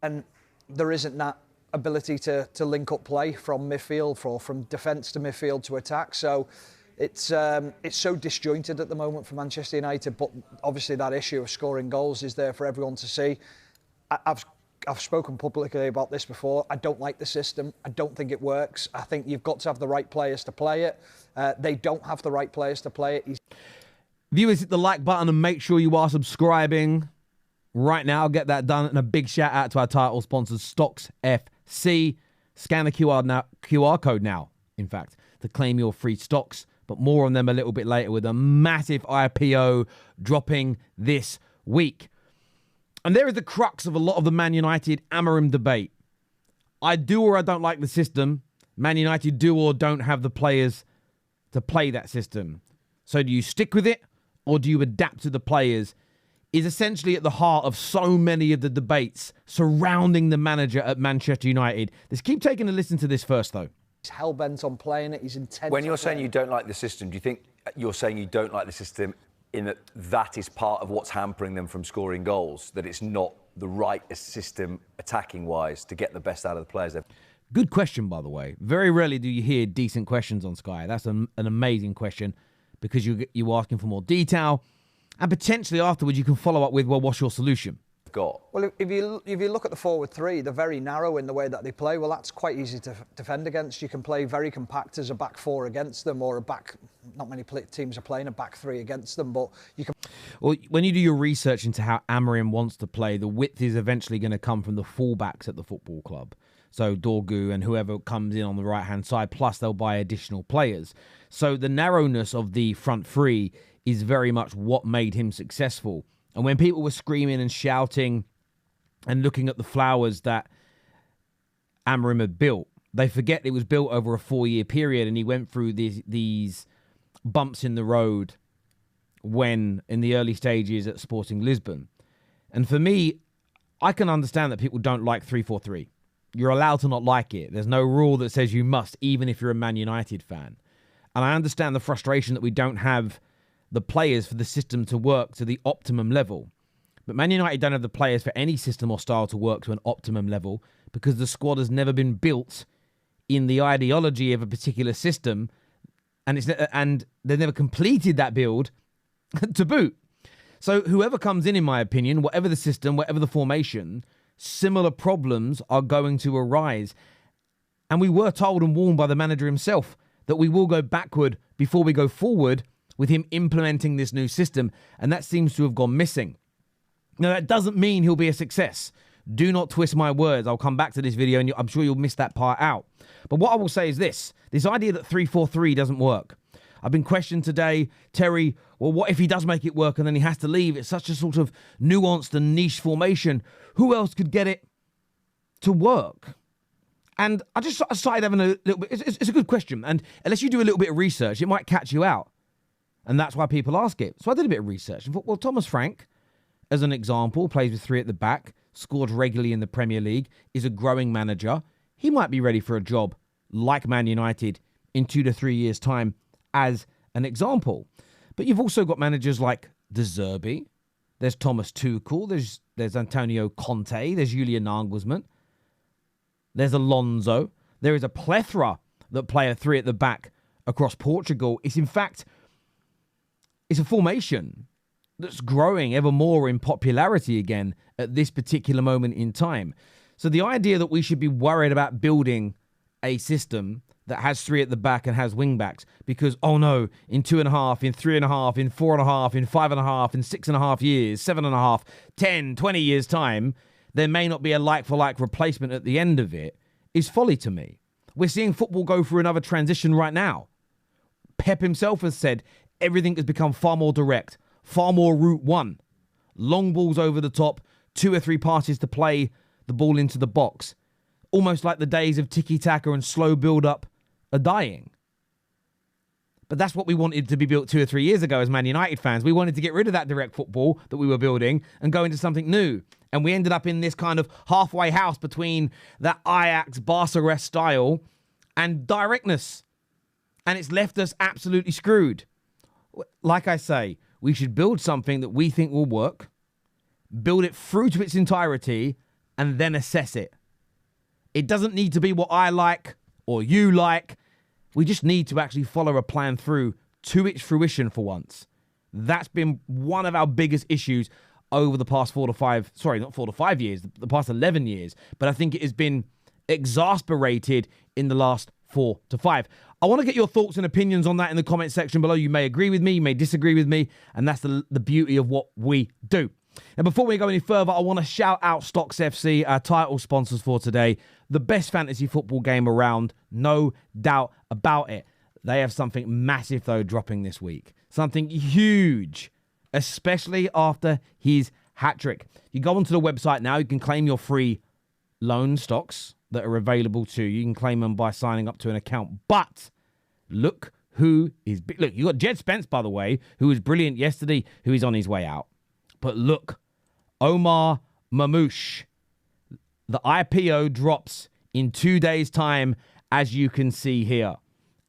and there isn't that ability to link up play from midfield, or from defence to midfield to attack. So it's so disjointed at the moment for Manchester United. But obviously that issue of scoring goals is there for everyone to see. I've spoken publicly about this before. I don't like the system. I don't think it works. I think you've got to have the right players to play it. They don't have the right players to play it. Viewers, hit the like button and make sure you are subscribing right now. Get that done. And a big shout out to our title sponsors, Stocks FC. Scan the QR code now, in fact, to claim your free stocks. But more on them a little bit later, with a massive IPO dropping this week. And there is the crux of a lot of the Man United Amorim debate. I do or I don't like the system. Man United do or don't have the players to play that system. So do you stick with it or do you adapt to the players? Is essentially at the heart of so many of the debates surrounding the manager at Manchester United. Let's keep taking a listen to this first, though. He's hell-bent on playing it. He's intent. When you're saying you don't like the system, do you think you're saying you don't like the system in that is part of what's hampering them from scoring goals, that it's not the right system attacking-wise to get the best out of the players? Good question, by the way. Very rarely do you hear decent questions on Sky. That's an amazing question, because you're asking for more detail, and potentially afterwards you can follow up with, well, what's your solution? Well, if you look at the forward three, they're very narrow in the way that they play. Well, that's quite easy to defend against. You can play very compact as a back four against them, or a back. Not many teams are playing a back three against them, but you can. Well, when you do your research into how Amorim wants to play, the width is eventually going to come from the fullbacks at the football club. So Dorgu and whoever comes in on the right-hand side, plus they'll buy additional players. So the narrowness of the front three is very much what made him successful. And when people were screaming and shouting and looking at the flowers that Amorim had built, they forget it was built over a 4-year period, and he went through these bumps in the road when in the early stages at Sporting Lisbon. And for me, I can understand that people don't like 3-4-3. You're allowed to not like it. There's no rule that says you must, even if you're a Man United fan. And I understand the frustration that we don't have the players for the system to work to the optimum level. But Man United don't have the players for any system or style to work to an optimum level, because the squad has never been built in the ideology of a particular system, and they've never completed that build to boot. So whoever comes in my opinion, whatever the system, whatever the formation, similar problems are going to arise. And we were told and warned by the manager himself that we will go backward before we go forward with him implementing this new system, and that seems to have gone missing. Now, that doesn't mean he'll be a success. Do not twist my words. I'll come back to this video, and I'm sure you'll miss that part out. But what I will say is this idea that 3-4-3 doesn't work. I've been questioned today, Terry, well, what if he does make it work and then he has to leave? It's such a sort of nuanced and niche formation. Who else could get it to work? And I just started having a little bit, it's a good question. And unless you do a little bit of research, it might catch you out. And that's why people ask it. So I did a bit of research and thought, well, Thomas Frank, as an example, plays with 3 at the back, scored regularly in the Premier League, is a growing manager. He might be ready for a job like Man United in 2 to 3 years' time, as an example. But you've also got managers like De Zerbi, there's Thomas Tuchel, there's Antonio Conte, there's Julian Nagelsmann, there's Alonso. There is a plethora that play a 3 at the back across Portugal. It's in fact, it's a formation that's growing ever more in popularity again at this particular moment in time. So the idea that we should be worried about building a system that has 3 at the back and has wing backs because, oh no, in 2.5, in 3.5, in 4.5, in 5.5, in 6.5 years, 7.5, 10, 20 years' time, there may not be a like-for-like replacement at the end of it, is folly to me. We're seeing football go through another transition right now. Pep himself has said everything has become far more direct, far more route one. Long balls over the top, 2 or 3 passes to play the ball into the box. Almost like the days of tiki-taka and slow build-up are dying. But that's what we wanted to be built 2 or 3 years ago as Man United fans. We wanted to get rid of that direct football that we were building and go into something new. And we ended up in this kind of halfway house between that Ajax, Barca style and directness. And it's left us absolutely screwed. Like I say, we should build something that we think will work, build it through to its entirety, and then assess it. It doesn't need to be what I like or you like. We just need to actually follow a plan through to its fruition for once. That's been one of our biggest issues over the past 4 to 5, sorry, not 4 to 5 years, the past 11 years. But I think it has been exasperated in the last 4 to 5. I want to get your thoughts and opinions on that in the comment section below. You may agree with me, you may disagree with me, and that's the beauty of what we do. And before we go any further, I want to shout out Stocks FC, our title sponsors for today. The best fantasy football game around, no doubt about it. They have something massive, though, dropping this week. Something huge, especially after his hat-trick. You go onto the website now, you can claim your free loan stocks that are available to you. You can claim them by signing up to an account. But look who is... Look, you got Jed Spence, by the way, who was brilliant yesterday, who is on his way out. But look, Omar Mamouche. The IPO drops in 2 days' time, as you can see here.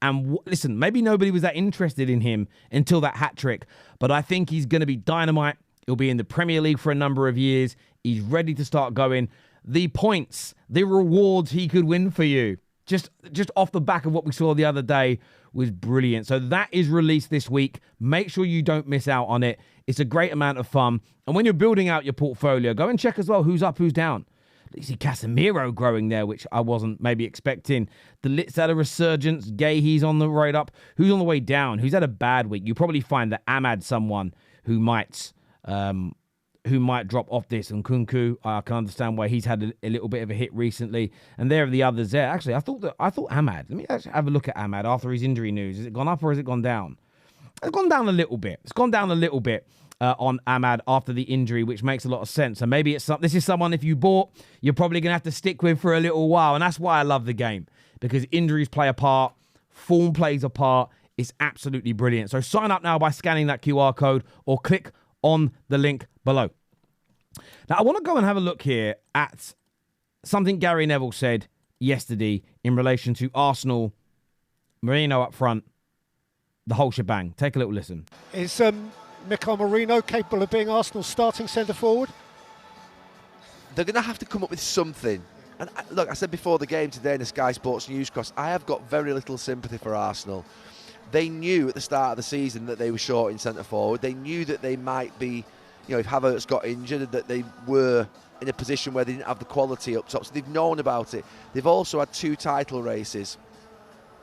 And listen, maybe nobody was that interested in him until that hat trick, but I think he's going to be dynamite. He'll be in the Premier League for a number of years. He's ready to start going. The points, the rewards he could win for you, just off the back of what we saw the other day, was brilliant. So that is released this week. Make sure you don't miss out on it. It's a great amount of fun. And when you're building out your portfolio, go and check as well who's up, who's down. You see Casemiro growing there, which I wasn't maybe expecting. The Lit's had a resurgence. He's on the road up. Who's on the way down? Who's had a bad week? You probably find that Ahmad's someone who might drop off this. And Kunku, I can understand why he's had a little bit of a hit recently. And there are the others there. Actually, I thought Ahmad. Let me actually have a look at Ahmad after his injury news. Has it gone up or has it gone down? It's gone down a little bit. On Ahmad after the injury, which makes a lot of sense. So maybe this is someone, if you bought, you're probably going to have to stick with for a little while. And that's why I love the game, because injuries play a part, form plays a part. It's absolutely brilliant. So sign up now by scanning that QR code or click on the link below. Now, I want to go and have a look here at something Gary Neville said yesterday in relation to Arsenal, Mourinho up front, the whole shebang. Take a little listen. Is Mikel Mourinho capable of being Arsenal's starting centre-forward? They're going to have to come up with something. And look, I said before the game today in the Sky Sports Newscast, I have got very little sympathy for Arsenal. They knew at the start of the season that they were short in centre-forward. They knew that they might be, if Havertz got injured, that they were in a position where they didn't have the quality up top. So they've known about it. They've also had 2 title races,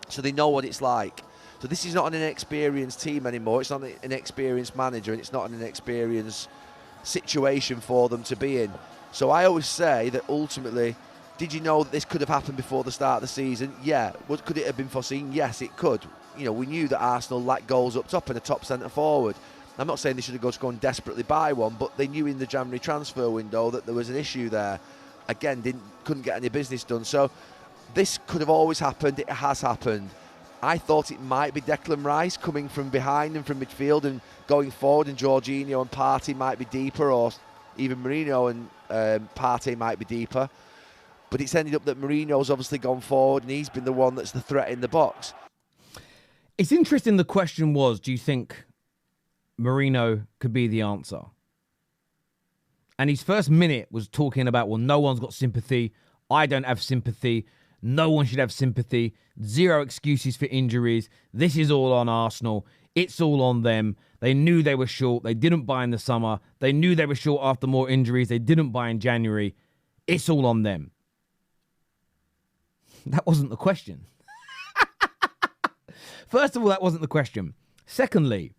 so they know what it's like. So this is not an inexperienced team anymore. It's not an inexperienced manager, and it's not an inexperienced situation for them to be in. So I always say that ultimately, did you know that this could have happened before the start of the season? Yeah. Could it have been foreseen? Yes, it could. We knew that Arsenal lacked goals up top and a top centre-forward. I'm not saying they should have gone desperately buy one, but they knew in the January transfer window that there was an issue there. Again, couldn't get any business done. So this could have always happened. It has happened. I thought it might be Declan Rice coming from behind and from midfield and going forward, and Jorginho and Partey might be deeper, or even Mourinho and Partey might be deeper. But it's ended up that Mourinho's obviously gone forward and he's been the one that's the threat in the box. It's interesting. The question was, do you think Mourinho could be the answer? And his first minute was talking about, well, no one's got sympathy. I don't have sympathy. No one should have sympathy. 0 excuses for injuries. This is all on Arsenal. It's all on them. They knew they were short. They didn't buy in the summer. They knew they were short after more injuries. They didn't buy in January. It's all on them. That wasn't the question. First of all, that wasn't the question. Secondly,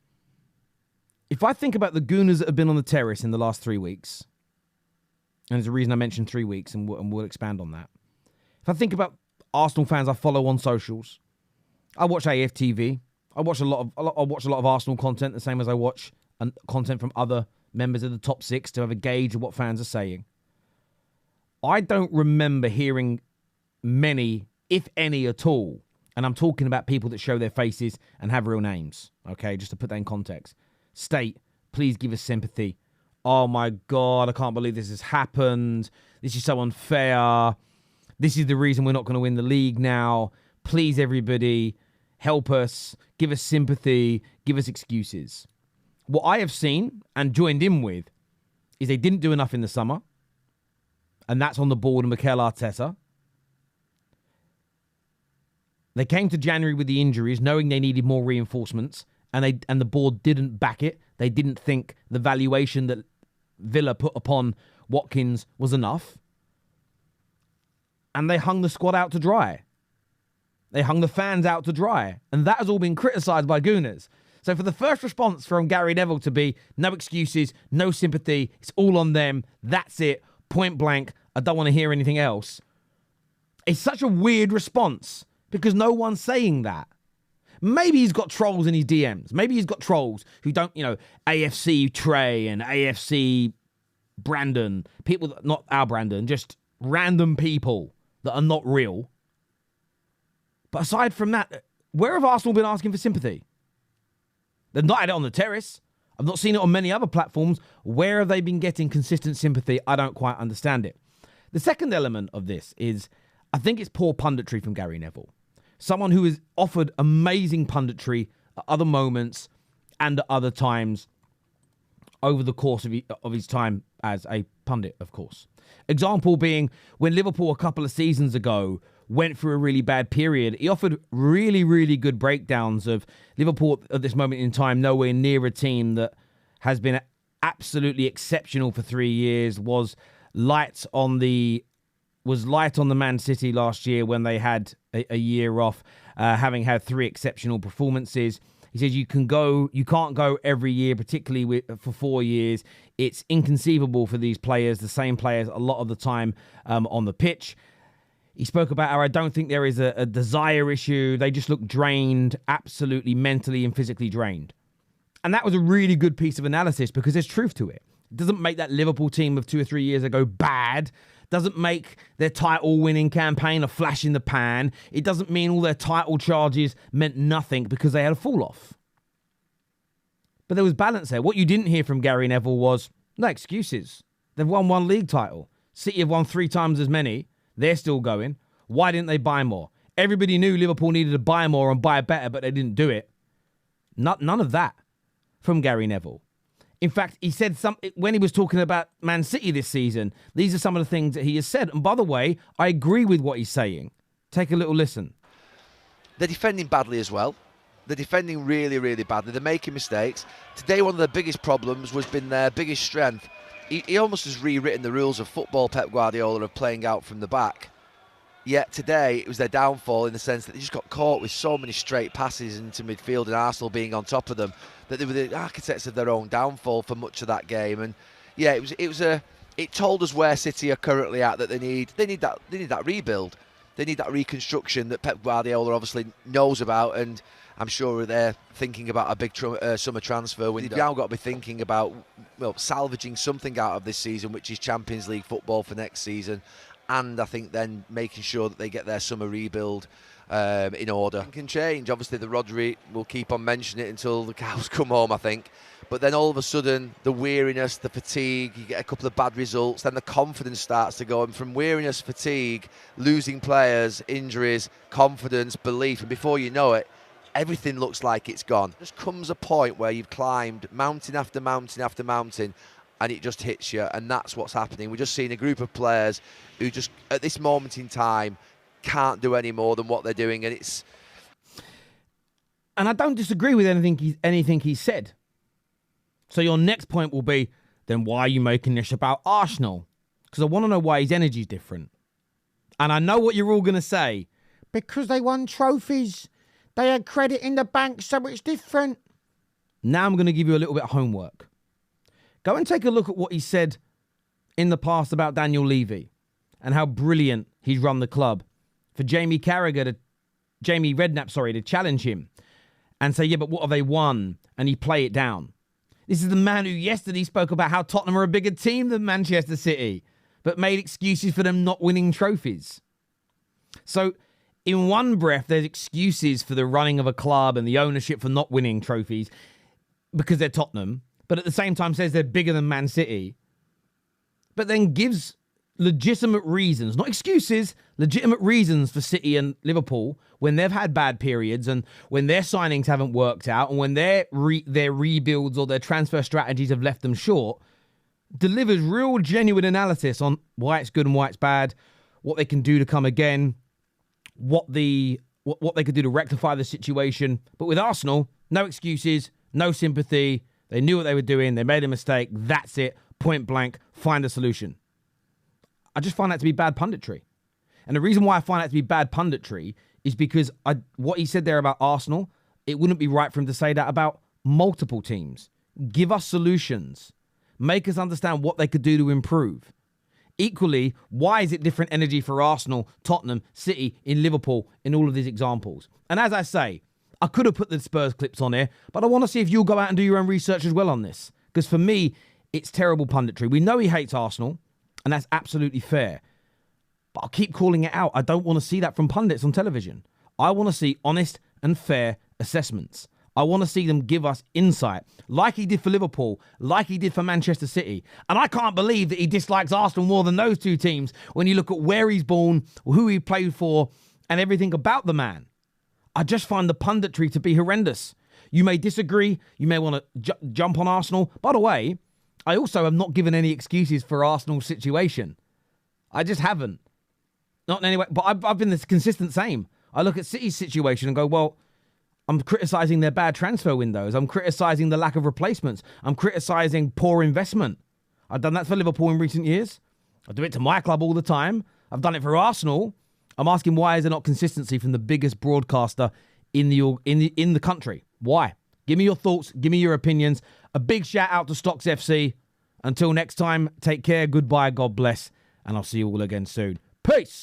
if I think about the Gooners that have been on the terrace in the last 3 weeks, and there's a reason I mentioned 3 weeks, and we'll expand on that. If I think about Arsenal fans I follow on socials, I watch AFTV. I watch a lot of Arsenal content, the same as I watch content from other members of the top 6 to have a gauge of what fans are saying. I don't remember hearing many, if any at all, and I'm talking about people that show their faces and have real names, okay, just to put that in context, state, please give us sympathy. Oh my God, I can't believe this has happened. This is so unfair. This is the reason we're not going to win the league now. Please, everybody, help us, give us sympathy, give us excuses. What I have seen and joined in with is they didn't do enough in the summer. and that's on the board of Mikel Arteta. They came to January with the injuries, knowing they needed more reinforcements, and the board didn't back it. They didn't think the valuation that Villa put upon Watkins was enough. And they hung the squad out to dry. They hung the fans out to dry. And that has all been criticised by Gooners. So for the first response from Gary Neville to be, no excuses, no sympathy, it's all on them, that's it, point blank, I don't want to hear anything else. It's such a weird response because no one's saying that. Maybe he's got trolls in his DMs. Maybe he's got trolls who don't, AFC Trey and AFC Brandon, people, not our Brandon, just random people that are not real. But aside from that, where have Arsenal been asking for sympathy? They've not had it on the terrace. I've not seen it on many other platforms. Where have they been getting consistent sympathy? I don't quite understand it. The second element of this is, I think it's poor punditry from Gary Neville. Someone who has offered amazing punditry at other moments and at other times over the course of his time as a pundit, of course. Example being when Liverpool a couple of seasons ago went through a really bad period, he offered really, really good breakdowns of Liverpool at this moment in time, nowhere near a team that has been absolutely exceptional for 3 years, was light on the Man City last year when they had a year off, having had 3 exceptional performances. He says you can't go every year, particularly for 4 years. It's inconceivable for these players, the same players a lot of the time on the pitch. He spoke about how I don't think there is a desire issue. They just look drained, absolutely mentally and physically drained. And that was a really good piece of analysis because there's truth to it. It doesn't make that Liverpool team of 2 or 3 years ago bad. Doesn't make their title-winning campaign a flash in the pan. It doesn't mean all their title charges meant nothing because they had a fall-off. But there was balance there. What you didn't hear from Gary Neville was, no excuses. They've won 1 league title. City have won 3 times as many. They're still going. Why didn't they buy more? Everybody knew Liverpool needed to buy more and buy better, but they didn't do it. None of that from Gary Neville. In fact, he said when he was talking about Man City this season, these are some of the things that he has said. And by the way, I agree with what he's saying. Take a little listen. They're defending badly as well. They're defending really, really badly. They're making mistakes. Today, one of their biggest problems was been their biggest strength. He almost has rewritten the rules of football, Pep Guardiola, of playing out from the back. Yet today, it was their downfall in the sense that they just got caught with so many straight passes into midfield and Arsenal being on top of them that they were the architects of their own downfall for much of that game. And yeah, it told us where City are currently at, that they need that rebuild. They need that reconstruction that Pep Guardiola obviously knows about, and I'm sure they're thinking about a big summer transfer window. You've now got to be thinking about salvaging something out of this season, which is Champions League football for next season, and I think then making sure that they get their summer rebuild in order. It can change. Obviously, the Rodri will keep on mentioning it until the cows come home, I think. But then all of a sudden, the weariness, the fatigue, you get a couple of bad results, then the confidence starts to go. And from weariness, fatigue, losing players, injuries, confidence, belief, and before you know it, everything looks like it's gone. There just comes a point where you've climbed mountain after mountain after mountain, and it just hits you, and that's what's happening. We're just seeing a group of players who just, at this moment in time, can't do any more than what they're doing, and it's... And I don't disagree with anything he said. So your next point will be, then why are you making this about Arsenal? Because I want to know why his energy's different. And I know what you're all going to say. Because they won trophies. They had credit in the bank, so it's different. Now I'm going to give you a little bit of homework. Go and take a look at what he said in the past about Daniel Levy and how brilliant he's run the club. For Jamie Redknapp, to challenge him and say, yeah, but what have they won? And he play it down. This is the man who yesterday spoke about how Tottenham are a bigger team than Manchester City, but made excuses for them not winning trophies. So in one breath, there's excuses for the running of a club and the ownership for not winning trophies because they're Tottenham, but at the same time says they're bigger than Man City, but then gives legitimate reasons, not excuses, legitimate reasons for City and Liverpool when they've had bad periods and when their signings haven't worked out and when their rebuilds or their transfer strategies have left them short, delivers real genuine analysis on why it's good and why it's bad, what they can do to come again, what they could do to rectify the situation. But with Arsenal, no excuses, no sympathy. They knew what they were doing. They made a mistake. That's it. Point blank. Find a solution. I just find that to be bad punditry. And the reason why I find that to be bad punditry is because what he said there about Arsenal, it wouldn't be right for him to say that about multiple teams. Give us solutions. Make us understand what they could do to improve. Equally, why is it different energy for Arsenal, Tottenham, City, in Liverpool, in all of these examples? And as I say, I could have put the Spurs clips on here, but I want to see if you'll go out and do your own research as well on this. Because for me, it's terrible punditry. We know he hates Arsenal, and that's absolutely fair. But I'll keep calling it out. I don't want to see that from pundits on television. I want to see honest and fair assessments. I want to see them give us insight, like he did for Liverpool, like he did for Manchester City. And I can't believe that he dislikes Arsenal more than those two teams when you look at where he's born, who he played for, and everything about the man. I just find the punditry to be horrendous. You may disagree. You may want to jump on Arsenal. By the way, I also have not given any excuses for Arsenal's situation. I just haven't. Not in any way. But I've been this consistent same. I look at City's situation and go, well, I'm criticising their bad transfer windows. I'm criticising the lack of replacements. I'm criticising poor investment. I've done that for Liverpool in recent years. I do it to my club all the time. I've done it for Arsenal. I'm asking why is there not consistency from the biggest broadcaster in the country? Why? Give me your thoughts. Give me your opinions. A big shout out to Stocks FC. Until next time, take care. Goodbye. God bless. And I'll see you all again soon. Peace.